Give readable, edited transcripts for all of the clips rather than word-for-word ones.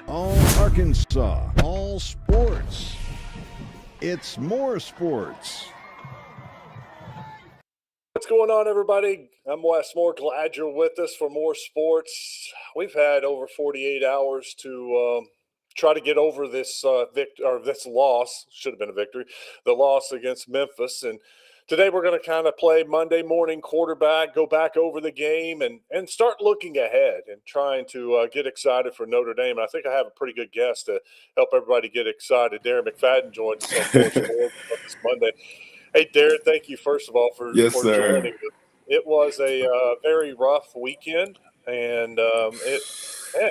All Arkansas, all sports. It's more sports. What's going on, everybody? I'm Wes Moore. Glad you're with us for more sports. We've had over 48 hours to try to get over this this loss. Should have been a victory. The loss against Memphis. And today we're going to kind of play Monday morning quarterback, go back over the game, and start looking ahead and trying to get excited for Notre Dame. And I think I have a pretty good guest to help everybody get excited. Darren McFadden joins us on Four Sports this Monday. Hey, Darren, thank you, first of all, for joining us. It was a very rough weekend, and it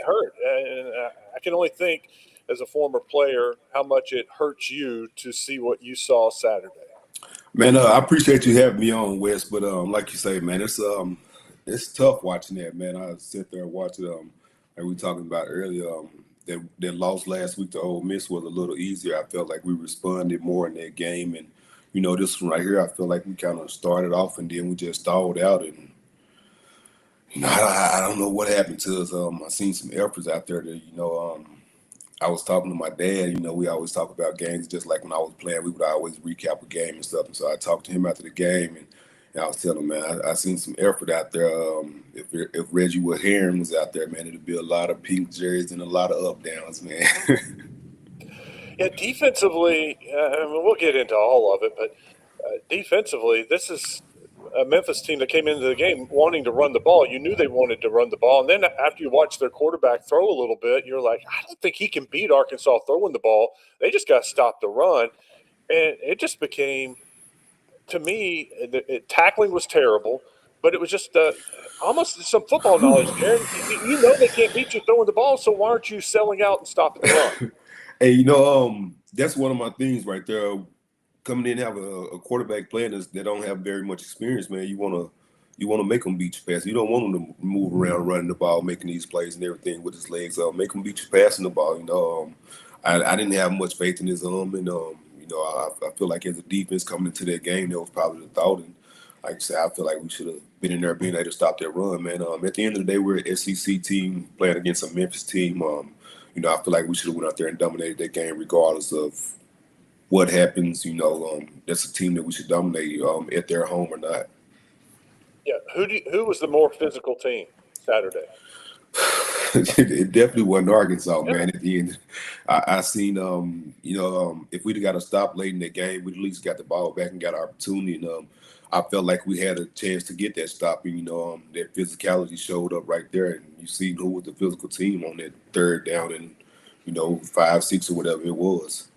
hurt. And I can only think, as a former player, how much it hurts you to see what you saw Saturday. Man, I appreciate you having me on, Wes. But like you say, man, it's tough watching that, man. I sit there and watch it. Like we talking about earlier, that loss last week to Ole Miss was a little easier. I felt like we responded more in that game, and this one right here, I feel like we kind of started off and then we just stalled out, and I don't know what happened to us. I seen some efforts out there that I was talking to my dad. We always talk about games. Just like when I was playing, we would always recap a game and stuff. And so I talked to him after the game, and I was telling him, man, I seen some effort out there. If Reggie Heron was out there, man, it'd be a lot of pink jerseys and a lot of up downs, man. Yeah, defensively, I mean, we'll get into all of it, but defensively, this is a Memphis team that came into the game wanting to run the ball. You knew they wanted to run the ball. And then after you watch their quarterback throw a little bit, you're like, I don't think he can beat Arkansas throwing the ball. They just got to stop the run. And it just became, to me, tackling was terrible, but it was just almost some football knowledge, Aaron. You know they can't beat you throwing the ball, so why aren't you selling out and stopping the run? Hey, that's one of my things right there. Coming in and have a quarterback playing that don't have very much experience, man. You wanna make them beat you fast. You don't want them to move around running the ball, making these plays and everything with his legs up. Make them beat you passing the ball. I didn't have much faith in his arm, and I feel like as a defense coming into that game, that was probably the thought. And like I said, I feel like we should have been in there being able to stop that run, man. At the end of the day, we're an SEC team playing against a Memphis team. I feel like we should have went out there and dominated that game regardless of what happens. That's a team that we should dominate at their home or not. Yeah, who was the more physical team Saturday? It definitely wasn't Arkansas, man. At the end, I seen if we'd have got to stop late in the game, we'd at least got the ball back and got our opportunity. And I felt like we had a chance to get that stop. And that physicality showed up right there, and you see who was the physical team on that third down and 5, 6 or whatever it was.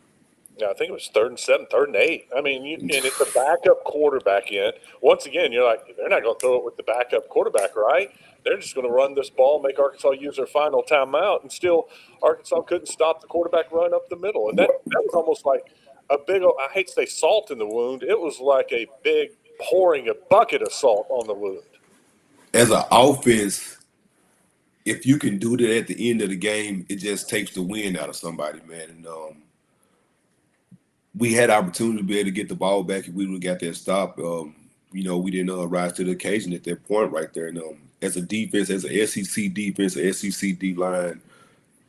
Yeah, I think it was 3rd and 7, 3rd and 8. I mean, and it's a backup quarterback in. Once again, you're like, they're not going to throw it with the backup quarterback, right? They're just going to run this ball, make Arkansas use their final timeout, and still Arkansas couldn't stop the quarterback run up the middle. And that was almost like a big, I hate to say salt in the wound. It was like a big pouring a bucket of salt on the wound. As an offense, if you can do that at the end of the game, it just takes the wind out of somebody, man. And we had opportunity to be able to get the ball back if we would have got that stop. We didn't rise to the occasion at that point right there. And as a defense, as an SEC defense, an SEC D line,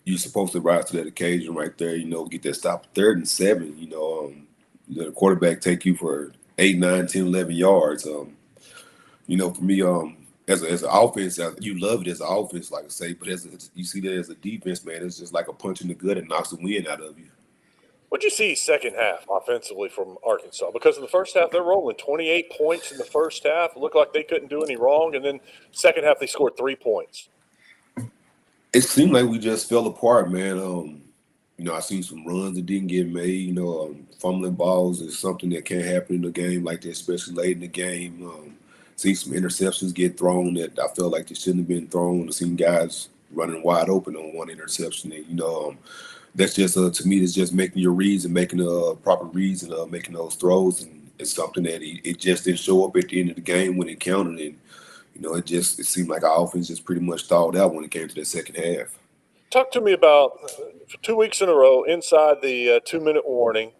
you're supposed to rise to that occasion right there. Get that stop 3rd and 7. The quarterback take you for 8, 9, 10, 11 yards. For me, as an offense, you love it as an offense, like I say, but you see that as a defense, man, it's just like a punch in the gut and knocks the wind out of you. What'd you see second half offensively from Arkansas? Because in the first half, they're rolling 28 points in the first half. It looked like they couldn't do any wrong. And then second half, they scored 3 points. It seemed like we just fell apart, man. I seen some runs that didn't get made. Fumbling balls is something that can't happen in a game like this, especially late in the game. See some interceptions get thrown that I felt like they shouldn't have been thrown. I've seen guys running wide open on one interception. And, that's just to me, it's just making your reads and making proper reads and making those throws. And it's something that it just didn't show up at the end of the game when it counted. And it seemed like our offense just pretty much stalled out when it came to the second half. Talk to me about 2 weeks in a row inside the 2-minute warning,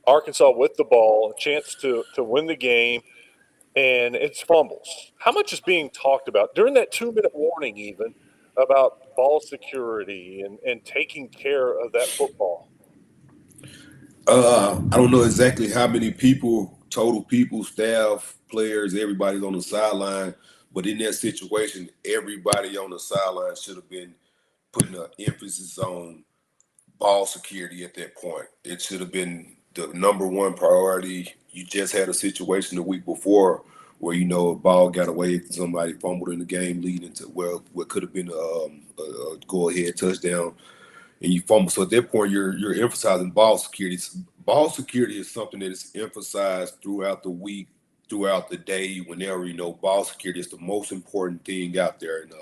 Arkansas with the ball, a chance to win the game, and it's fumbles. How much is being talked about during that 2-minute warning even? about ball security and taking care of that football? I don't know exactly how many people, total people, staff, players, everybody's on the sideline, but in that situation, everybody on the sideline should have been putting an emphasis on ball security at that point. It should have been the number one priority. You just had a situation the week before where a ball got away, somebody fumbled in the game, leading to what could have been a go-ahead touchdown, and you fumble. So at that point, you're emphasizing ball security. Ball security is something that is emphasized throughout the week, throughout the day. Whenever ball security is the most important thing out there, and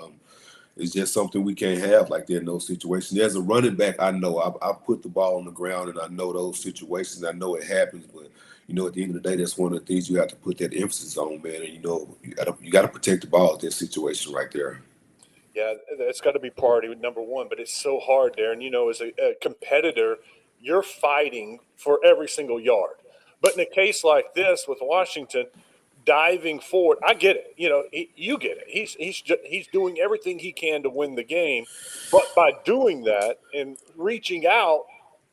it's just something we can't have like that in those situations. As a running back, I know I put the ball on the ground, and I know those situations. I know it happens, but at the end of the day, that's one of the things you have to put that emphasis on, man. And you got to protect the ball at that situation right there. Yeah, that's got to be priority number one, but it's so hard, Darren. As a competitor, you're fighting for every single yard. But in a case like this with Washington, diving forward, I get it. You get it. He's doing everything he can to win the game, but by doing that and reaching out,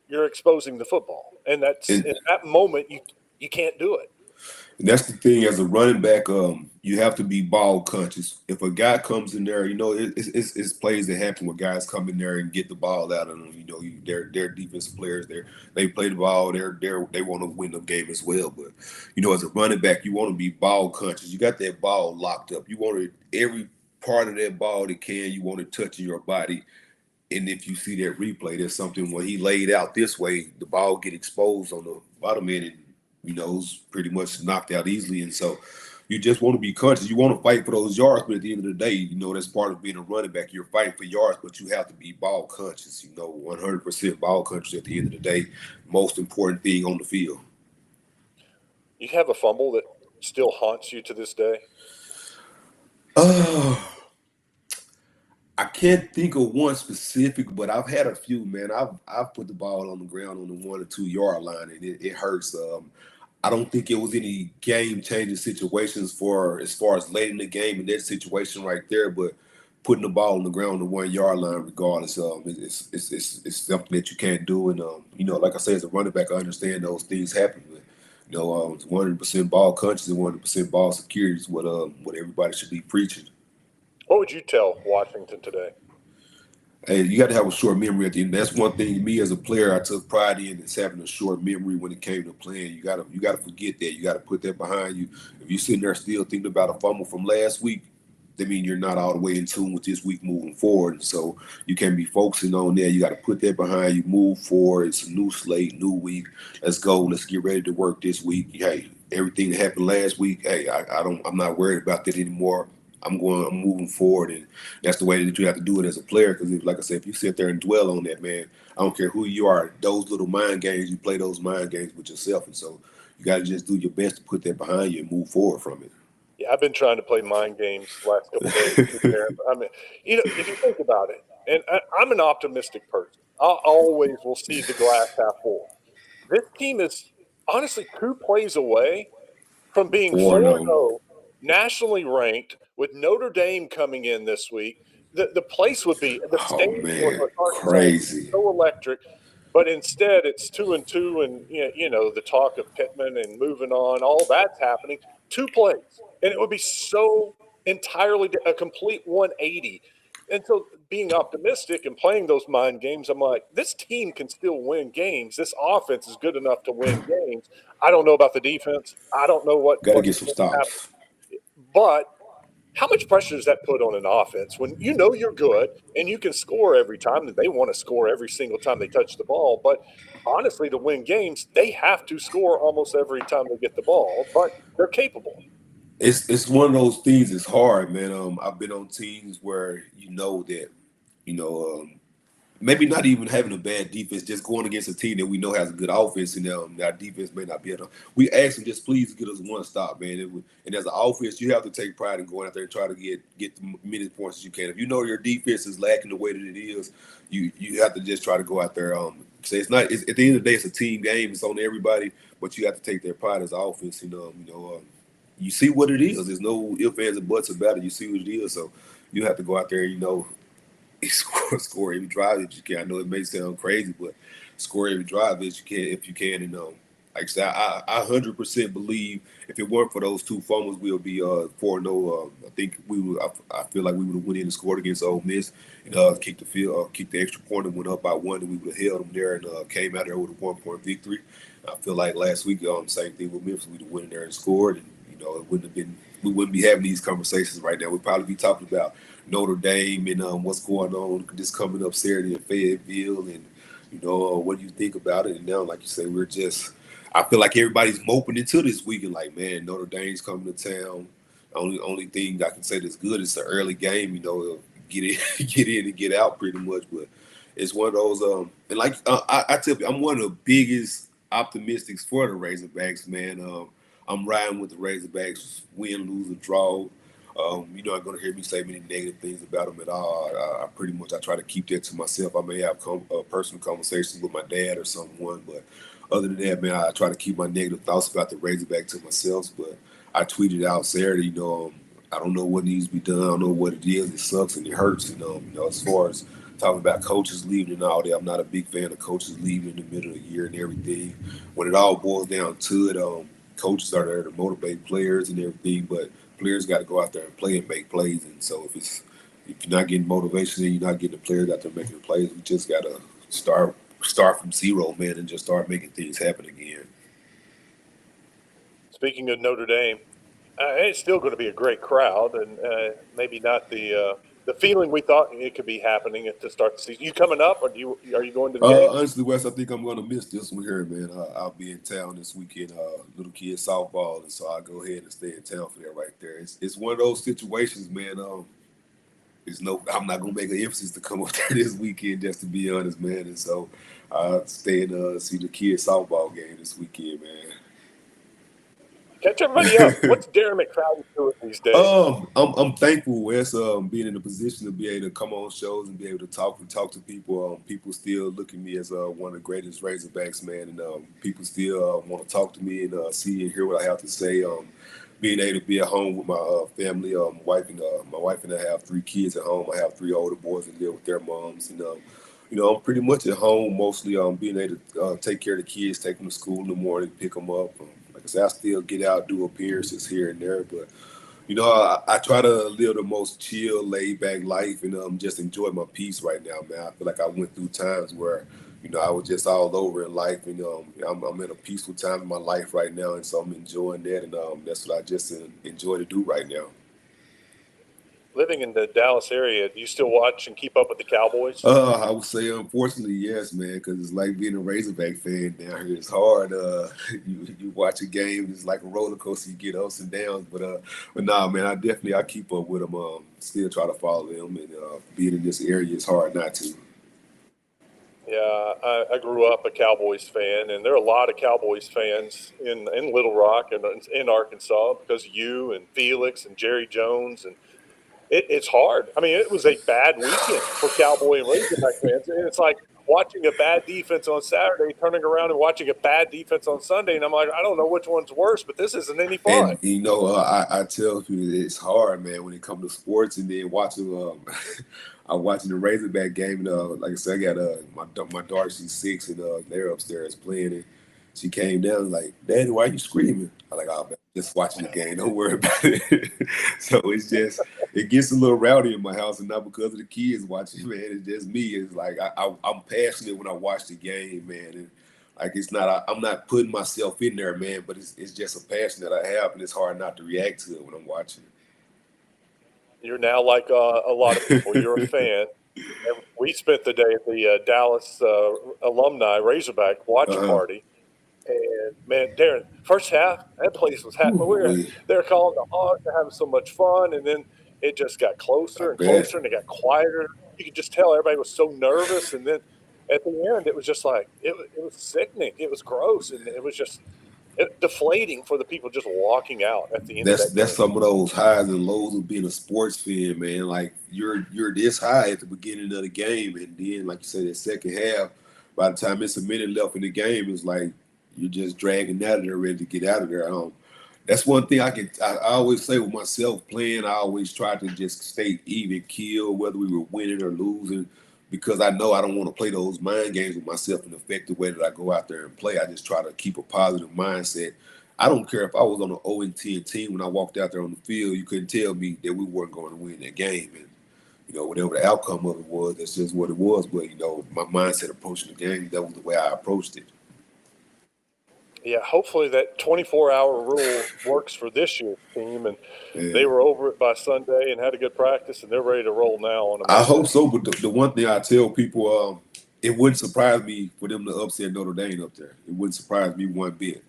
you're exposing the football, and that's And, in that moment you can't do it. And that's the thing as a running back, you have to be ball conscious. If a guy comes in there, it's plays that happen where guys come in there and get the ball out of them. They're defensive players. They play the ball. They want to win the game as well. But as a running back, you want to be ball conscious. You got that ball locked up. You want every part of that ball that you want it touching your body. And if you see that replay, there's something when he laid out this way, the ball get exposed on the bottom end, and it's pretty much knocked out easily. And so you just want to be conscious. You want to fight for those yards, but at the end of the day, that's part of being a running back. You're fighting for yards, but you have to be ball conscious, 100% ball conscious at the end of the day. Most important thing on the field. You have a fumble that still haunts you to this day? I can't think of one specific, but I've had a few, man. I've put the ball on the ground on the 1 or 2 yard line, and it hurts. I don't think it was any game changing situations as far as late in the game in that situation right there, but putting the ball on the ground on the 1 yard line, regardless, it's something that you can't do. And like I say, as a running back, I understand those things happen, but 100% ball conscious and 100% ball security is what everybody should be preaching. What would you tell Washington today? Hey, you got to have a short memory at the end. That's one thing me as a player I took pride in, is having a short memory when it came to playing. You gotta forget that. You gotta put that behind you. If you're sitting there still thinking about a fumble from last week, that means you're not all the way in tune with this week moving forward. And so you can't be focusing on that. You got to put that behind you, move forward. It's a new slate, new week. Let's go. Let's get ready to work this week. Hey, everything that happened last week, hey, I'm not worried about that anymore. I'm moving forward, and that's the way that you have to do it as a player. Because, like I said, if you sit there and dwell on that, man, I don't care who you are. Those little mind games, you play those mind games with yourself, and so you got to just do your best to put that behind you and move forward from it. Yeah, I've been trying to play mind games the last couple of days. I mean, if you think about it, and I'm an optimistic person, I always will see the glass half full. This team is honestly 2 plays away from being 4-0, nationally ranked, with Notre Dame coming in this week. The place would be the Oh man, crazy, so electric. But instead, it's 2-2, and the talk of Pittman and moving on, all that's happening. 2 plays, and it would be so entirely a complete 180. And so, being optimistic and playing those mind games, I'm like, this team can still win games. This offense is good enough to win games. I don't know about the defense. I don't know what. Got to get some stops. But how much pressure does that put on an offense when you're good and you can score every time, and they want to score every single time they touch the ball? But honestly, to win games, they have to score almost every time they get the ball, but they're capable. It's one of those things. It's hard, man. I've been on teams where that, maybe not even having a bad defense, just going against a team that we know has a good offense, and our defense may not be able to. We ask them just please get us 1 stop, man. And as an offense, you have to take pride in going out there and try to get the many points as you can. If your defense is lacking the way that it is, you have to just try to go out there. Say it's not. At the end of the day, it's a team game. It's on everybody, but you have to take their pride as an offense. You see what it is. There's no ifs, ands, and buts about it. You see what it is. So you have to go out there, score every drive that you can. I know it may sound crazy, but score every drive that you can if you can. And like I said, I 100% believe if it weren't for those two fumbles, we'll be 4-0. I think we would. I feel like we would have went in and scored against Ole Miss and kicked the extra point and went up by one, and we would have held them there and came out there with a 1-point victory. I feel like last week, same thing with Memphis. We'd have went in there and scored, and it wouldn't have been. We wouldn't be having these conversations right now. We'd probably be talking about Notre Dame and what's going on this coming up Saturday in Fayetteville, and what do you think about it? And now, like you say, I feel like everybody's moping into this weekend. Like, man, Notre Dame's coming to town. Only thing I can say that's good is the early game. Get in, get in and get out pretty much. But it's one of those. And like I tell you, I'm one of the biggest optimistics for the Razorbacks, man. I'm riding with the Razorbacks, win, lose, or draw. You're not going to hear me say many negative things about them at all. I try to keep that to myself. I may have personal conversations with my dad or someone, but other than that, man, I try to keep my negative thoughts about the Razorback to myself. But I tweeted out Saturday, I don't know what needs to be done. I don't know what it is. It sucks and it hurts. As far as talking about coaches leaving and all that, I'm not a big fan of coaches leaving in the middle of the year and everything. When it all boils down to it, coaches are there to motivate players and everything, but players got to go out there and play and make plays. And so if you're not getting motivation and you're not getting the players out there making the plays, we just got to start from zero, man, and just start making things happen again. Speaking of Notre Dame, it's still going to be a great crowd, and maybe not the feeling we thought it could be happening at the start of the season. You coming up, or are you going to the game? Honestly, Wes, I think I'm going to miss this one here, man. I'll be in town this weekend, little kid softball, and so I'll go ahead and stay in town for that right there. It's one of those situations, man. I'm not gonna make an emphasis to come up there this weekend, just to be honest, man. And so I'll stay and see the kids softball game this weekend, man. Catch everybody up. What's Darren McFadden doing these days? I'm thankful, Wes, being in a position to be able to come on shows and be able to talk to people. People still look at me as one of the greatest Razorbacks, man, and people still want to talk to me and see and hear what I have to say. Being able to be at home with my family, my wife and I have 3 kids at home. I have 3 older boys that live with their moms, and I'm pretty much at home mostly. Being able to take care of the kids, take them to school in the morning, pick them up. Like I said, I still get out, do appearances here and there, but I try to live the most chill, laid back life and just enjoy my peace right now, man. I feel like I went through times where I was just all over in life, and I'm in a peaceful time in my life right now, and so I'm enjoying that, and that's what I just enjoy to do right now. Living in the Dallas area, do you still watch and keep up with the Cowboys? I would say, unfortunately, yes, man, because it's like being a Razorback fan down here. It's hard. You watch a game, it's like a roller coaster. You get ups and downs, but nah, man, I keep up with them. Still try to follow them, and being in this area, it's hard not to. Yeah, I grew up a Cowboys fan, and there are a lot of Cowboys fans in Little Rock and in Arkansas because of you and Felix and Jerry Jones, and it's hard. I mean, it was a bad weekend for Cowboy and Razorback fans, and it's like watching a bad defense on Saturday, turning around and watching a bad defense on Sunday, and I'm like, I don't know which one's worse, but this isn't any fun. And I tell you, it's hard, man, when it comes to sports, and then watching. I'm watching the Razorback game, and like I said, I got my daughter, she's 6, and they're upstairs playing, and she came down and like, Daddy, why are you screaming? I'm like, oh, man, just watching the game, don't worry about it. So it gets a little rowdy in my house, and not because of the kids watching, man, it's just me. It's like I'm passionate when I watch the game, man, and like I'm not putting myself in there, man, but it's just a passion that I have, and it's hard not to react to it when I'm watching. You're now like a lot of people. You're a fan. And we spent the day at the Dallas alumni Razorback watch party. And, man, Darren, first half, that place was happening. They're calling the Hogs. They're having so much fun. And then it just got closer and closer, and it got quieter. You could just tell everybody was so nervous. And then at the end, it was just like it was sickening. It was gross. And it was just deflating for the people just walking out at the end. That's some of those highs and lows of being a sports fan, man. Like you're this high at the beginning of the game, and then, like you said, that second half, by the time it's a minute left in the game, it's like you're just dragging out of there, ready to get out of there. That's one thing I always say with myself playing. I always try to just stay even keel, whether we were winning or losing, because I know I don't want to play those mind games with myself and affect the way that I go out there and play. I just try to keep a positive mindset. I don't care if I was on an 0-10 team when I walked out there on the field. You couldn't tell me that we weren't going to win that game. And, whatever the outcome of it was, that's just what it was. But, my mindset approaching the game, that was the way I approached it. Yeah, hopefully that 24-hour rule works for this year's team, and they were over it by Sunday and had a good practice, and they're ready to roll now on I hope so, but the one thing I tell people, it wouldn't surprise me for them to upset Notre Dame up there. It wouldn't surprise me one bit.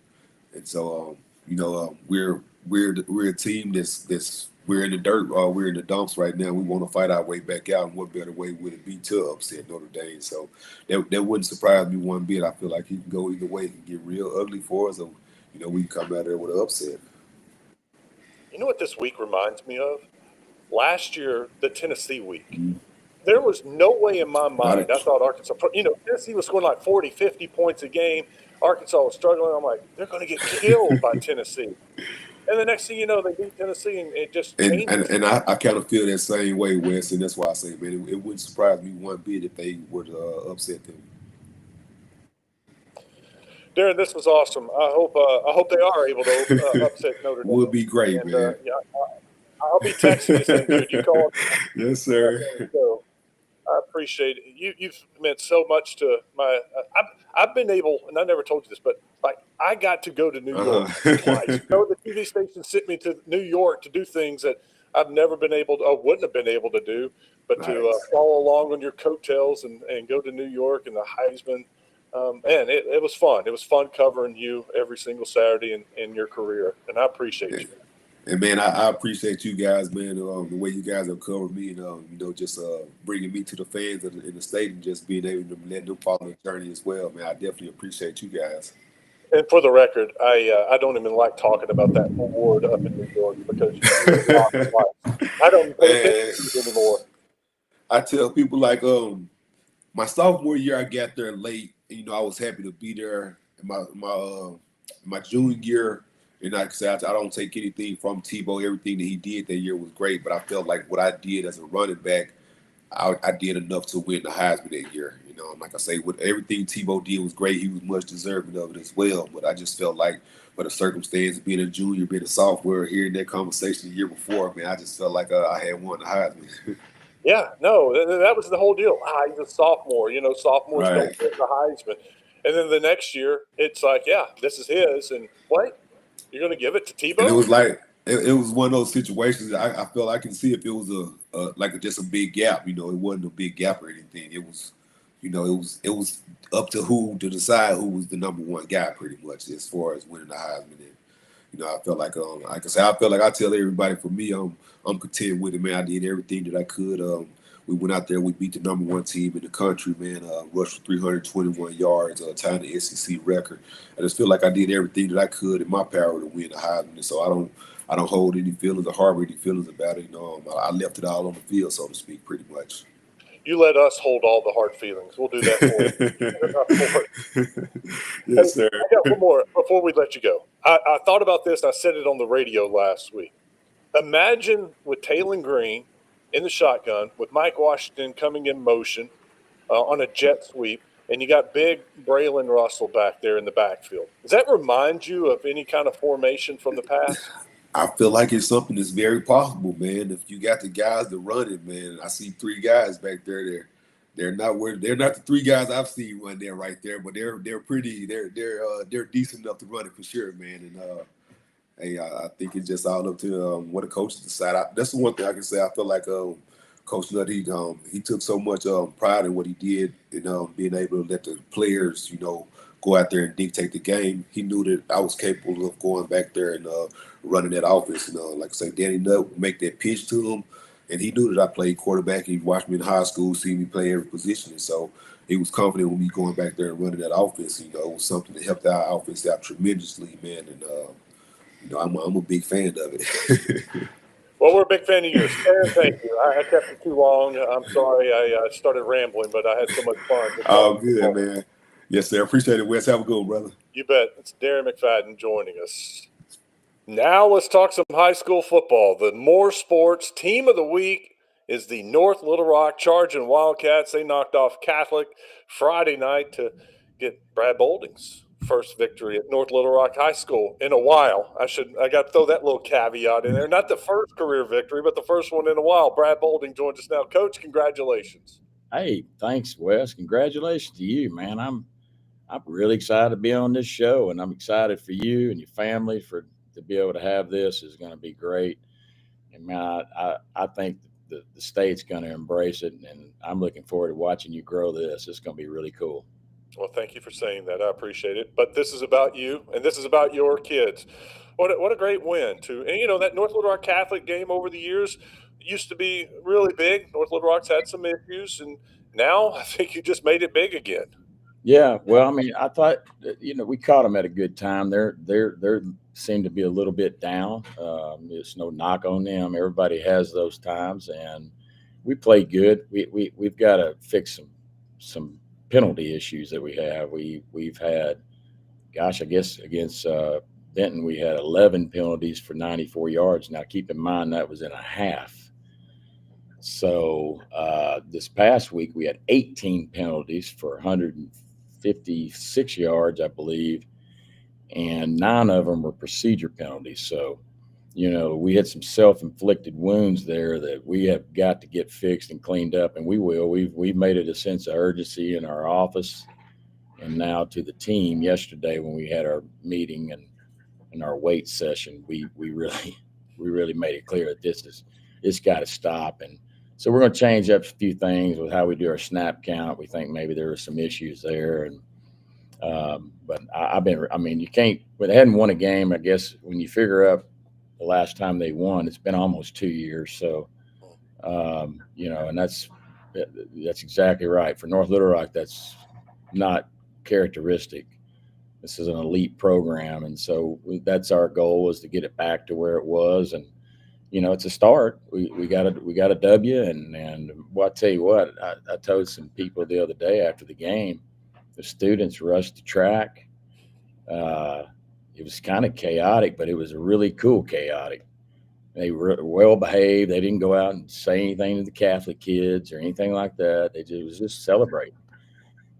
And so, we're a team that's we're in the dirt, we're in the dumps right now. We want to fight our way back out, and what better way would it be to upset Notre Dame? So that wouldn't surprise me one bit. I feel like he can go either way. It can get real ugly for us, or we can come out there with an upset. You know what this week reminds me of? Last year, the Tennessee week. Mm-hmm. There was no way in my mind I thought Arkansas – Tennessee was scoring like 40, 50 points a game. Arkansas was struggling. I'm like, they're going to get killed by Tennessee. And the next thing you know, they beat Tennessee, and it just changes. And I kind of feel that same way, Wes, and that's why I say, man, it wouldn't surprise me one bit if they were to upset them. Darren, this was awesome. I hope they are able to upset Notre Dame. Would be great, man. I'll be texting you saying, dude, you call. Yes, sir. So I appreciate it. You've meant so much to my. I've been able, and I never told you this, but like I got to go to New York twice. Go to the TV station, sent me to New York to do things that I've never been able to, or wouldn't have been able to do, but to follow along on your coattails and go to New York and the Heisman. Man, it was fun. It was fun covering you every single Saturday in your career, and I appreciate you. And, man, I appreciate you guys, man, the way you guys have covered me and, just bringing me to the fans in the state and just being able to let them follow the journey as well, man. I definitely appreciate you guys. And for the record, I don't even like talking about that award up in New York because I don't pay attention to it anymore. I tell people, like, my sophomore year, I got there late. I was happy to be there. My junior year, and like I said, I don't take anything from Tebow. Everything that he did that year was great, but I felt like what I did as a running back, I did enough to win the Heisman that year. Like I say, with everything Tebow did was great. He was much deserving of it as well. But I just felt like, for the circumstance of being a junior, being a sophomore, hearing that conversation the year before, man, I just felt like I had won the Heisman. Yeah, no, that was the whole deal. He's a sophomore. Sophomores don't win the Heisman. And then the next year, it's like, yeah, this is his. And wait, you're going to give it to Tebow? And it was like, it was one of those situations. I felt I can see if it was just a big gap. It wasn't a big gap or anything. It was, it was up to who to decide who was the number one guy, pretty much, as far as winning the Heisman. And, I felt like I felt like I tell everybody, for me, I'm content with it, man. I did everything that I could. We went out there, we beat the number one team in the country, man. Rushed for 321 yards, tying the SEC record. I just feel like I did everything that I could in my power to win the Heisman. And so I don't hold any feelings or harbor any feelings about it. I left it all on the field, so to speak, pretty much. You let us hold all the hard feelings. We'll do that for you. Yes, sir. I got one more before we let you go. I thought about this, and I said it on the radio last week. Imagine with Taylor Green in the shotgun, with Mike Washington coming in motion on a jet sweep, and you got big Braylon Russell back there in the backfield. Does that remind you of any kind of formation from the past? I feel like it's something that's very possible, man. If you got the guys to run it, man. I see three guys back there. They're not the three guys I've seen run there right there, but they're decent enough to run it for sure, man. And I think it's just all up to what the coaches decide. That's the one thing I can say. I feel like Coach Nutt, he took so much pride in what he did and being able to let the players, go out there and dictate the game. He knew that I was capable of going back there and running that offense. Like I say, Danny Nutt would make that pitch to him, and he knew that I played quarterback. He watched me in high school, see me play every position, and so he was confident with me going back there and running that offense. It was something that helped our offense out tremendously, man. And I'm a big fan of it. Well, we're a big fan of yours. Aaron, thank you. I kept you too long. I'm sorry I started rambling, but I had so much fun. Oh, good, man. Yes, sir. Appreciate it, Wes. Have a good one, brother. You bet. It's Darren McFadden joining us. Now let's talk some high school football. The More Sports Team of the Week is the North Little Rock Charging Wildcats. They knocked off Catholic Friday night to get Brad Bolding's first victory at North Little Rock High School in a while. I got to throw that little caveat in there. Not the first career victory, but the first one in a while. Brad Bolding joins us now. Coach, congratulations. Hey, thanks, Wes. Congratulations to you, man. I'm really excited to be on this show, and I'm excited for you and your family to be able to have this is going to be great. And man, I think the state's going to embrace it, and I'm looking forward to watching you grow this. It's going to be really cool. Well, thank you for saying that. I appreciate it. But this is about you, and this is about your kids. What a great win, too. And, that North Little Rock Catholic game over the years used to be really big. North Little Rock's had some issues, and now I think you just made it big again. Yeah, well, I mean, I thought we caught them at a good time. They're seem to be a little bit down. There's no knock on them. Everybody has those times, and we played good. We've got to fix some penalty issues that we have. We've had, gosh, I guess against Benton we had 11 penalties for 94 yards. Now keep in mind that was in a half. So this past week we had 18 penalties for 156 yards, I believe, and 9 of them were procedure penalties. So, we had some self-inflicted wounds there that we have got to get fixed and cleaned up, and we will. We've made it a sense of urgency in our office and now to the team. Yesterday when we had our meeting and in our weight session, we really made it clear that it's got to stop. And so we're going to change up a few things with how we do our snap count. We think maybe there are some issues there, and but you can't. Well, they hadn't won a game. I guess when you figure up the last time they won, it's been almost 2 years. So, and that's exactly right for North Little Rock. That's not characteristic. This is an elite program, and so that's our goal, is to get it back to where it was. And it's a start. We got a W, and well, I tell you what, I told some people the other day after the game, the students rushed the track. It was kind of chaotic, but it was a really cool chaotic. They were well behaved. They didn't go out and say anything to the Catholic kids or anything like that. It was just celebrating.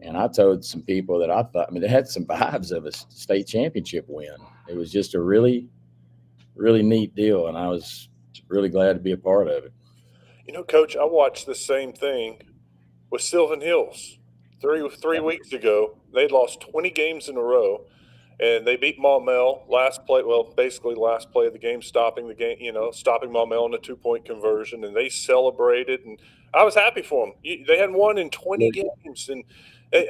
And I told some people that I thought, they had some vibes of a state championship win. It was just a really, really neat deal, and I was really glad to be a part of it. Coach, I watched the same thing with Sylvan Hills three weeks ago. They'd lost 20 games in a row, and they beat Maumelle last play of the game, stopping Maumelle in a 2-point conversion, and they celebrated, and I was happy for them. They hadn't won in 20 games,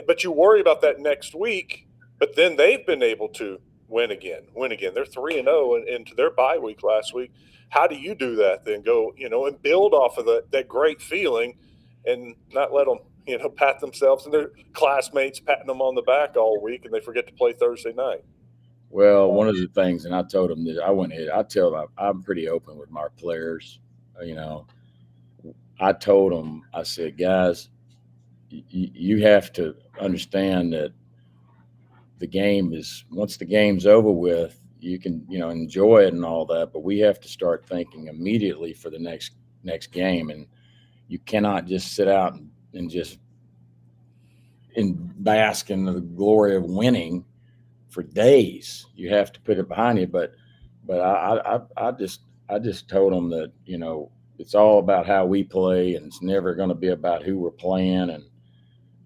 but you worry about that next week, but then they've been able to win again. They're 3-0 into their bye week last week. How do you do that then? Go, and build off of that great feeling and not let them, pat themselves and their classmates patting them on the back all week, and they forget to play Thursday night. Well, one of the things, and I told them that I tell them I'm pretty open with my players. I told them, I said, guys, you have to understand that once the game's over with, you can, enjoy it and all that, but we have to start thinking immediately for the next game. And you cannot just sit out and just bask in the glory of winning for days. You have to put it behind you. But I just told them that, it's all about how we play, and it's never going to be about who we're playing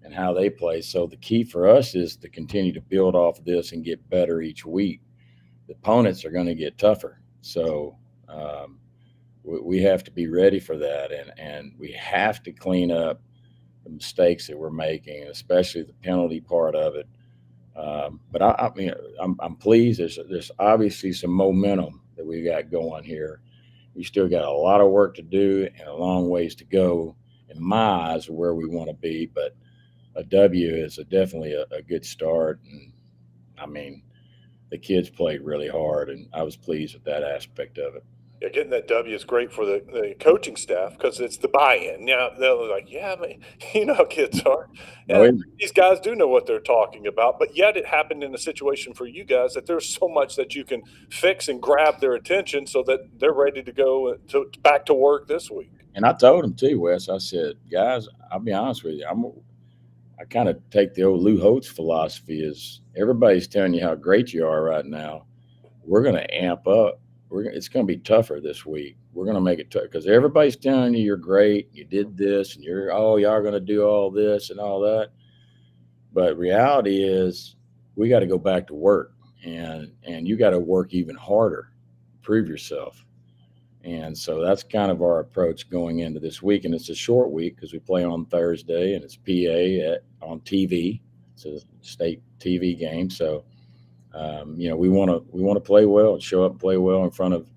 and how they play. So the key for us is to continue to build off of this and get better each week. The opponents are going to get tougher. So we have to be ready for that. And we have to clean up the mistakes that we're making, especially the penalty part of it. But I'm pleased. There's obviously some momentum that we got going here. We still got a lot of work to do and a long ways to go in my eyes of where we want to be. But a W is definitely a good start. And the kids played really hard, and I was pleased with that aspect of it. Yeah, getting that W is great for the coaching staff because it's the buy-in. Now they're like, "Yeah, man, you know how kids are. No, Yeah, these guys do know what they're talking about." But yet, it happened in a situation for you guys that there's so much that you can fix and grab their attention so that they're ready to go to back to work this week. and I told him too, Wes. I said, guys, I'll be honest with you. I kind of take the old Lou Holtz philosophy: is everybody's telling you how great you are right now. We're going to amp up. It's going to be tougher this week. We're going to make it tough because everybody's telling you you're great. You did this, and y'all are going to do all this and all that. But reality is, we got to go back to work, and you got to work even harder, prove yourself. And so that's kind of our approach going into this week. And it's a short week because we play on Thursday and it's on TV. It's a state TV game. So, we want to play well and show up and play well in front of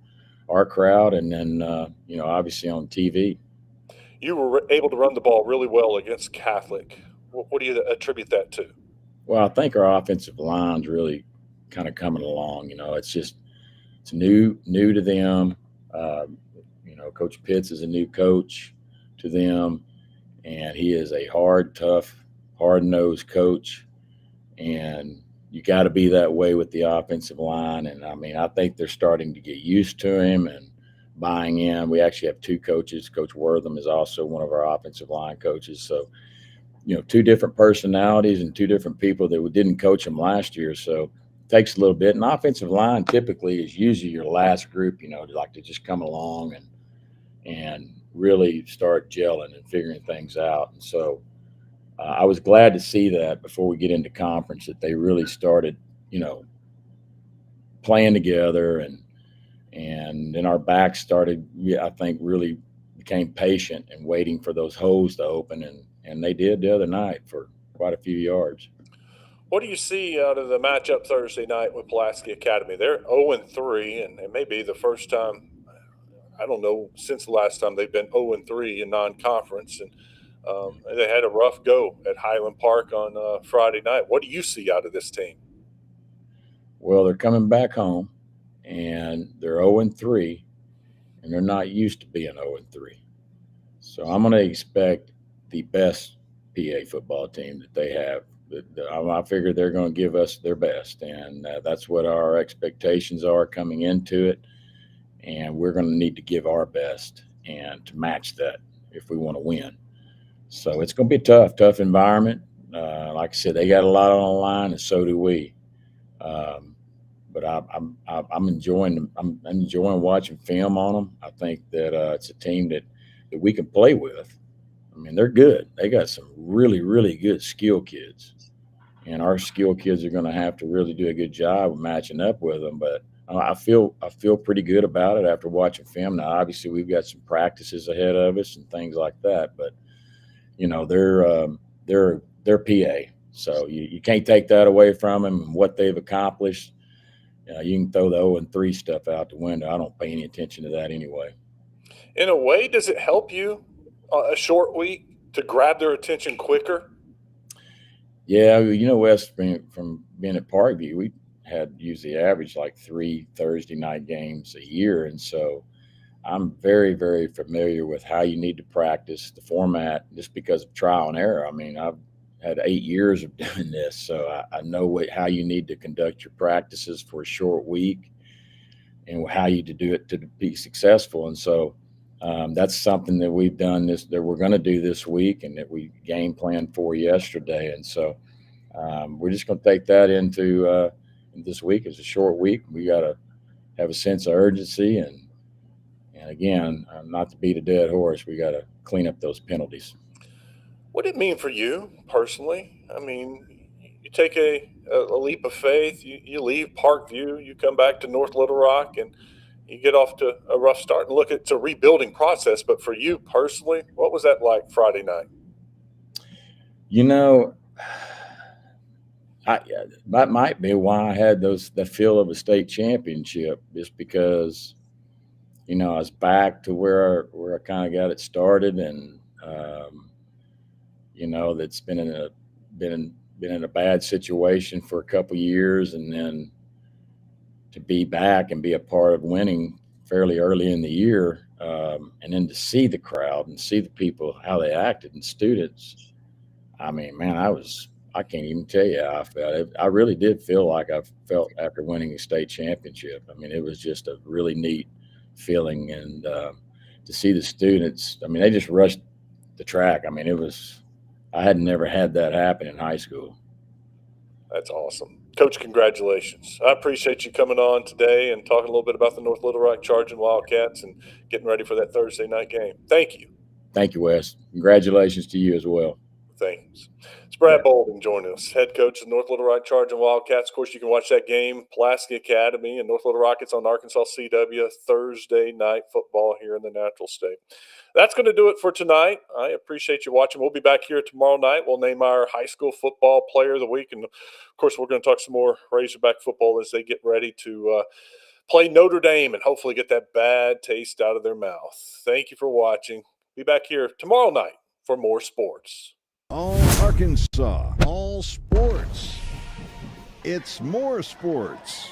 our crowd. And then, obviously on TV. You were able to run the ball really well against Catholic. What do you attribute that to? Well, I think our offensive line's really kind of coming along. It's new to them. Coach Pitts is a new coach to them, and he is a tough, hard-nosed coach. And you got to be that way with the offensive line. And I think they're starting to get used to him and buying in. We actually have two coaches. Coach Wortham is also one of our offensive line coaches. So, two different personalities and two different people that didn't coach them last year. So it takes a little bit. And offensive line typically is usually your last group, like to just come along and really start gelling and figuring things out. And so I was glad to see that before we get into conference that they really started, playing together and then our backs started, I think, really became patient and waiting for those holes to open. And they did the other night for quite a few yards. What do you see out of the matchup Thursday night with Pulaski Academy? They're 0-3, and it may be the first time, I don't know, since the last time they've been 0-3 in non-conference. And they had a rough go at Highland Park on Friday night. What do you see out of this team? Well, they're coming back home, and they're 0-3, and they're not used to being 0-3. So I'm going to expect the best PA football team that they have. I figure they're going to give us their best, and that's what our expectations are coming into it. And we're going to need to give our best and to match that if we want to win. So it's going to be a tough environment. Like I said, they got a lot on the line, and so do we. But I'm enjoying watching film on them. I think that it's a team that we can play with. They're good. They got some really, really good skill kids, and our skill kids are going to have to really do a good job of matching up with them. But I feel pretty good about it after watching film. Now, obviously, we've got some practices ahead of us and things like that. But they're PA, so you can't take that away from them and what they've accomplished. You can throw the 0-3 stuff out the window. I don't pay any attention to that anyway. In a way, does it help you a short week to grab their attention quicker? Yeah, Wes, from being at Parkview, we had usually average like 3 Thursday night games a year. And so I'm very, very familiar with how you need to practice the format just because of trial and error. I've had 8 years of doing this, so I know how you need to conduct your practices for a short week and how you to do it to be successful. And so that's something that we've done that we're going to do this week and that we game planned for yesterday. And so we're just going to take that into this week. It's a short week. We got to have a sense of urgency and again, not to beat a dead horse, we got to clean up those penalties. What did it mean for you personally? You take a leap of faith. You leave Parkview, you come back to North Little Rock, and you get off to a rough start. And look, it's a rebuilding process. But for you personally, what was that like Friday night? That might be why I had the feel of a state championship, just because, I was back to where I kind of got it started, and that's been in a bad situation for a couple of years, and then to be back and be a part of winning fairly early in the year, and then to see the crowd and see the people, how they acted, and students. I mean, man, I can't even tell you how I felt. I really did feel like I felt after winning a state championship. I mean, it was just a really neat feeling. And to see the students, I mean, they just rushed the track. I mean, I had never had that happen in high school. That's awesome. Coach, congratulations. I appreciate you coming on today and talking a little bit about the North Little Rock Charging Wildcats and getting ready for that Thursday night game. Thank you. Thank you, Wes. Congratulations to you as well. Thanks. It's Brad Bolden joining us, head coach of the North Little Rock Charging Wildcats. Of course, you can watch that game, Pulaski Academy and North Little Rockets on Arkansas CW, Thursday night football here in the Natural State. That's going to do it for tonight. I appreciate you watching. We'll be back here tomorrow night. We'll name our high school football player of the week. And, of course, we're going to talk some more Razorback football as they get ready to play Notre Dame and hopefully get that bad taste out of their mouth. Thank you for watching. Be back here tomorrow night for more sports. All Arkansas, all sports. It's more sports.